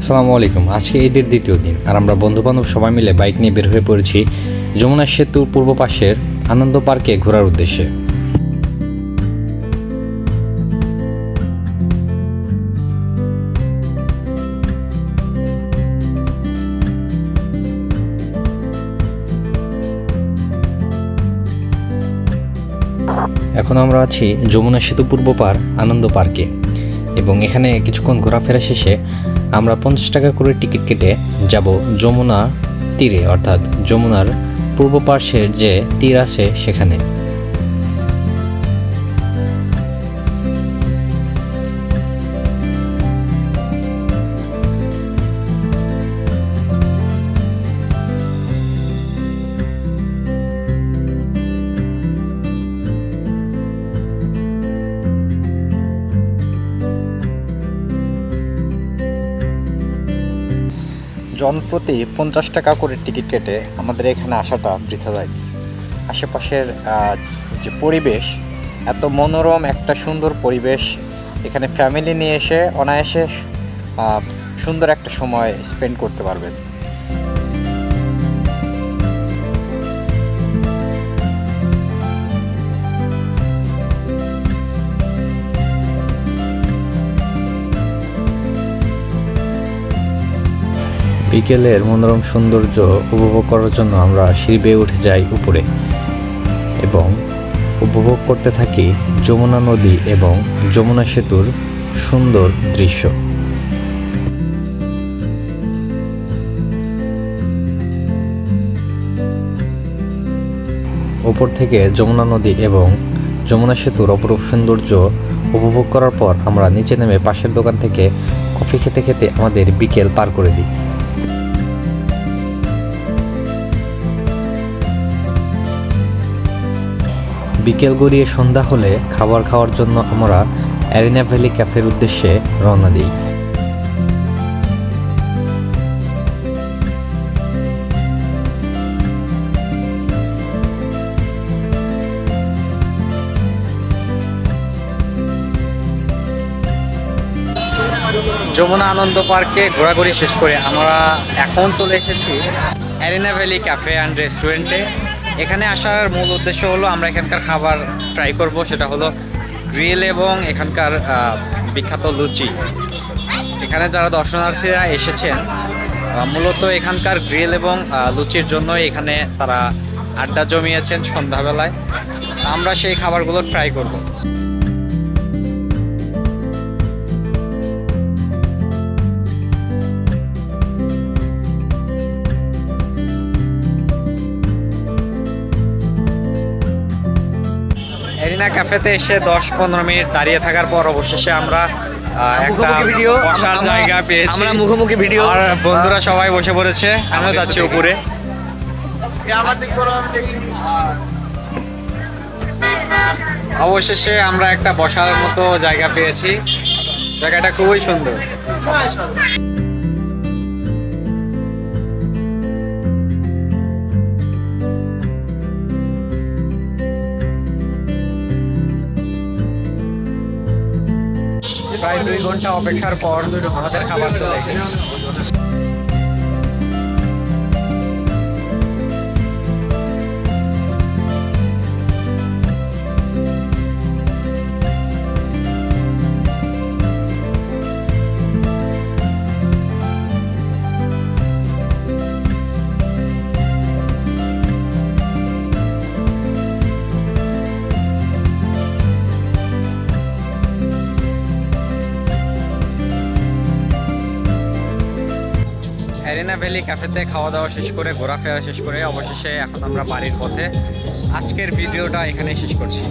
আসসালামু আলাইকুম। আজকে ঈদের দ্বিতীয় দিন আর আমরা বন্ধুবান্ধব সবাই মিলে বাইক নিয়ে বের হয়ে পড়েছি যমুনা সেতুর পূর্ব পাশের আনন্দ পার্কে ঘোরার উদ্দেশ্যে। এখন আমরা আছি যমুনা সেতু পূর্ব পার আনন্দ পার্কে এবং এখানে কিছুক্ষণ ঘোরাফেরা শেষে আমরা 50 টাকা করে টিকিট কেটে যাব যমুনা তীরে, অর্থাৎ যমুনার পূর্ব পার্শ্বের যে তীর আছে সেখানে। জনপ্রতি 50 টাকা করে টিকিট কেটে আমাদের এখানে আসাটা বৃথা যায়। আশেপাশের যে পরিবেশ, এত মনোরম একটা সুন্দর পরিবেশ, এখানে ফ্যামিলি নিয়ে এসে অনায়াসে সুন্দর একটা সময় স্পেন্ড করতে পারবেন। বিকেলের মনোরম সৌন্দর্য উপভোগ করার জন্য আমরা সিঁড়ি বেয়ে উঠে যাই উপরে এবং উপভোগ করতে থাকি যমুনা নদী এবং যমুনা সেতুর সুন্দর দৃশ্য। উপর থেকে যমুনা নদী এবং যমুনা সেতুর অপরূপ সৌন্দর্য উপভোগ করার পর আমরা নিচে নেমে পাশের দোকান থেকে কফি খেতে খেতে আমাদের বিকেল পার করে দিই। বিকেল গড়িয়ে সন্ধ্যা হলে খাবার খাওয়ার জন্য আমরা অ্যারিনা ভ্যালি ক্যাফের উদ্দেশ্যে রওনা দিই। যমুনা আনন্দ পার্কে ঘোরাঘুরি শেষ করে আমরা এখন চলে এসেছি অ্যারিনা ভ্যালি ক্যাফে অ্যান্ড রেস্টুরেন্টে। এখানে আসার মূল উদ্দেশ্য হলো আমরা এখানকার খাবার ট্রাই করব, সেটা হলো গ্রিল এবং এখানকার বিখ্যাত লুচি। এখানে যারা দর্শনার্থীরা এসেছেন মূলত এখানকার গ্রিল এবং লুচির জন্যই এখানে তারা আড্ডা জমিয়েছেন সন্ধ্যাবেলায়। আমরা সেই খাবারগুলো ট্রাই করব। এরিনা ক্যাফেতে এসে 10-15 মিনিট দাঁড়িয়ে থাকার পর অবশেষে আমরা একটা বসার জায়গা পেয়েছি। আমরা মুখোমুখি ভিডিও আর বন্ধুরা সবাই বসে পড়েছে, আমিও যাচ্ছি উপরে। অবশেষে আমরা একটা বসার মতো জায়গা পেয়েছি, জায়গাটা খুবই সুন্দর। প্রায় 2 ঘন্টা অপেক্ষার পর আমাদের খাবার চলে এসেছে। অ্যারিনা ভ্যালি ক্যাফেতে খাওয়া দাওয়া শেষ করে ঘোরাফেরা শেষ করে অবশেষে এখন আমরা বাড়ির পথে। আজকের ভিডিওটা এখানেই শেষ করছি।